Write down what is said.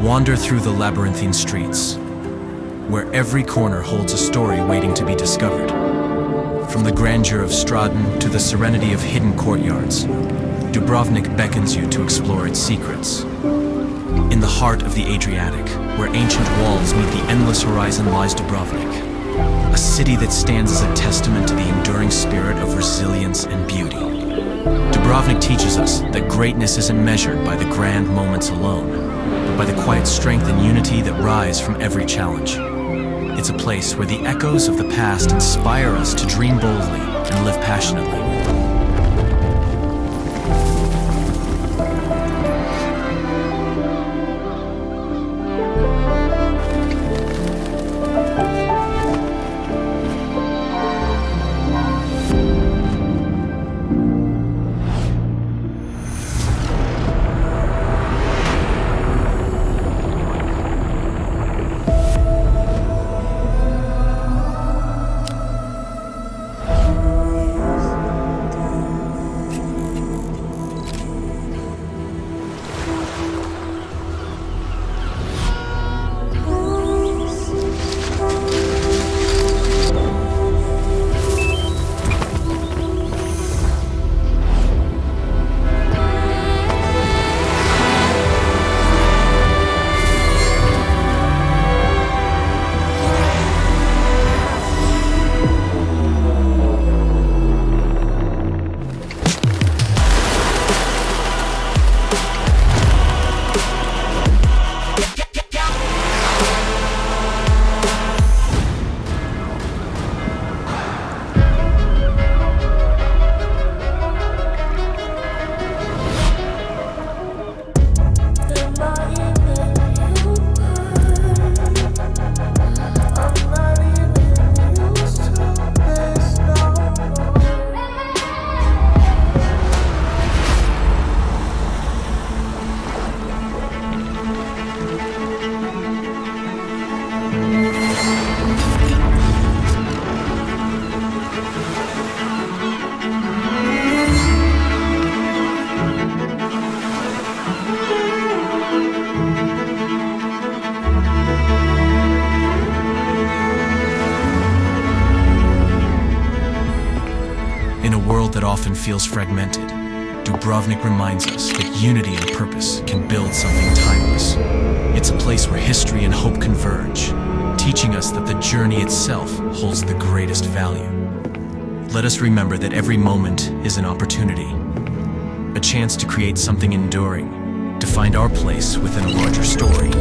Wander through the labyrinthine streets, where every corner holds a story waiting to be discovered. From the grandeur of Straden to the serenity of hidden courtyards, Dubrovnik beckons you to explore its secrets. In the heart of the Adriatic, where ancient walls meet the endless horizon, lies Dubrovnik, a city that stands as a testament to the enduring spirit of resilience and beauty. Dubrovnik teaches us that greatness isn't measured by the grand moments alone, but by the quiet strength and unity that rise from every challenge. It's a place where the echoes of the past inspire us to dream boldly and live passionately. That often feels fragmented, Dubrovnik reminds us that unity and purpose can build something timeless. It's a place where history and hope converge, teaching us that the journey itself holds the greatest value. Let us remember that every moment is an opportunity, a chance to create something enduring, to find our place within a larger story.